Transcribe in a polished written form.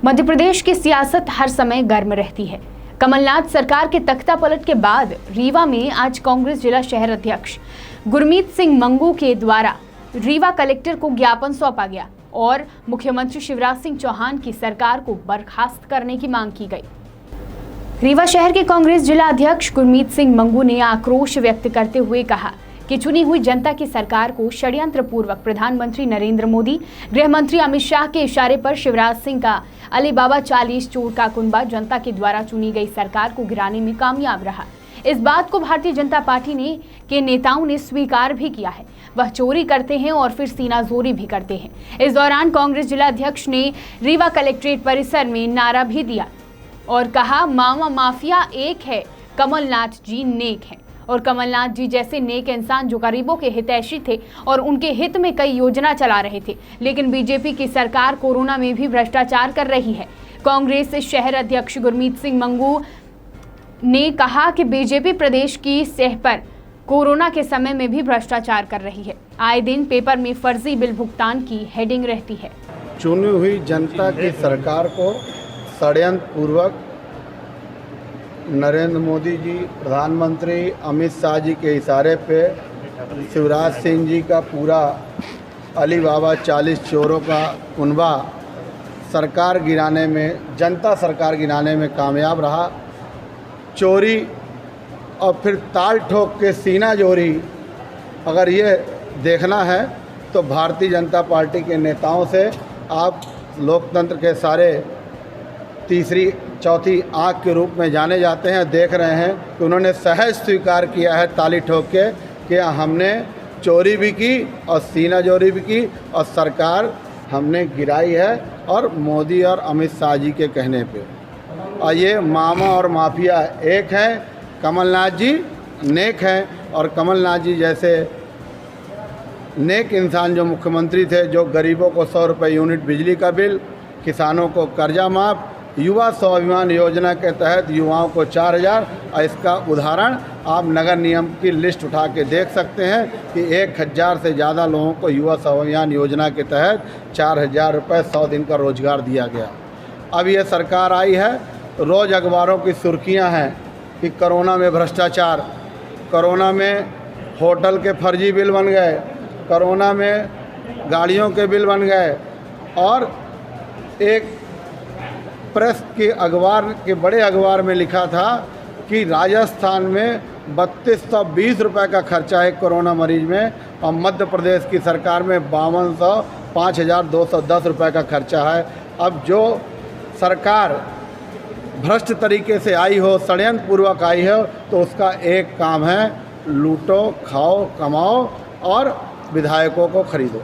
मध्य प्रदेश की सियासत हर समय गर्म रहती है। कमलनाथ सरकार के तख्ता पलट के बाद रीवा में आज कांग्रेस जिला शहर अध्यक्ष गुरमीत सिंह मंगू के द्वारा रीवा कलेक्टर को ज्ञापन सौंपा गया और मुख्यमंत्री शिवराज सिंह चौहान की सरकार को बर्खास्त करने की मांग की गई। रीवा शहर के कांग्रेस जिला अध्यक्ष गुरमीत सिंह मंगू ने आक्रोश व्यक्त करते हुए कहा कि चुनी हुई जनता की सरकार को षड्यंत्र पूर्वक प्रधानमंत्री नरेंद्र मोदी, गृह मंत्री अमित शाह के इशारे पर शिवराज सिंह का अली बाबा 40 चोर का कुनबा जनता के द्वारा चुनी गई सरकार को गिराने में कामयाब रहा। इस बात को भारतीय जनता पार्टी के नेताओं ने स्वीकार भी किया है। वह चोरी करते हैं और फिर सीनाजोरी भी करते हैं। इस दौरान कांग्रेस जिला अध्यक्ष ने रीवा कलेक्ट्रेट परिसर में नारा भी दिया और कहा, मामा माफिया एक है, कमलनाथ जी नेक हैं। और कमलनाथ जी जैसे नेक इंसान जो गरीबों के हितैषी थे और उनके हित में कई योजना चला रहे थे, लेकिन बीजेपी की सरकार कोरोना में भी भ्रष्टाचार कर रही है। कांग्रेस शहर अध्यक्ष गुरमीत सिंह मंगू ने कहा कि बीजेपी प्रदेश की सह पर कोरोना के समय में भी भ्रष्टाचार कर रही है। आए दिन पेपर में फर्जी बिल भुगतान की हेडिंग रहती है। चुनी हुई जनता की सरकार को षड्यंत्र पूर्वक नरेंद्र मोदी जी, प्रधानमंत्री अमित शाह जी के इशारे पे शिवराज सिंह जी का पूरा अली बाबा 40 चोरों का कुनबा सरकार गिराने में, जनता सरकार गिराने में कामयाब रहा। चोरी और फिर ताल ठोक के सीना जोरी, अगर ये देखना है तो भारतीय जनता पार्टी के नेताओं से आप लोकतंत्र के सारे तीसरी चौथी आंख के रूप में जाने जाते हैं। देख रहे हैं कि उन्होंने सहज स्वीकार किया है ताली ठोक के कि हमने चोरी भी की और सीना जोरी भी की और सरकार हमने गिराई है, और मोदी और अमित शाह जी के कहने पे। और ये मामा और माफिया एक हैं, कमलनाथ जी नेक हैं। और कमलनाथ जी जैसे नेक इंसान जो मुख्यमंत्री थे, जो गरीबों को 100 रुपये यूनिट बिजली का बिल, किसानों को कर्जा माफ़, युवा स्वाभिमान योजना के तहत युवाओं को 4000, और इसका उदाहरण आप नगर निगम की लिस्ट उठा के देख सकते हैं कि 1000 से ज़्यादा लोगों को युवा स्वाभिमान योजना के तहत 4000 रुपये 100 दिन का रोज़गार दिया गया। अब ये सरकार आई है, रोज़ अखबारों की सुर्खियां हैं कि कोरोना में भ्रष्टाचार, कोरोना में होटल के फर्जी बिल बन गए, कोरोना में गाड़ियों के बिल बन गए। और एक प्रेस के अखबार के बड़े अखबार में लिखा था कि राजस्थान में 3220 रुपये का खर्चा है कोरोना मरीज में, और मध्य प्रदेश की सरकार में 5210 रुपये का खर्चा है। अब जो सरकार भ्रष्ट तरीके से आई हो, षड्यंत्र पूर्वक आई हो, तो उसका एक काम है, लूटो, खाओ, कमाओ और विधायकों को खरीदो।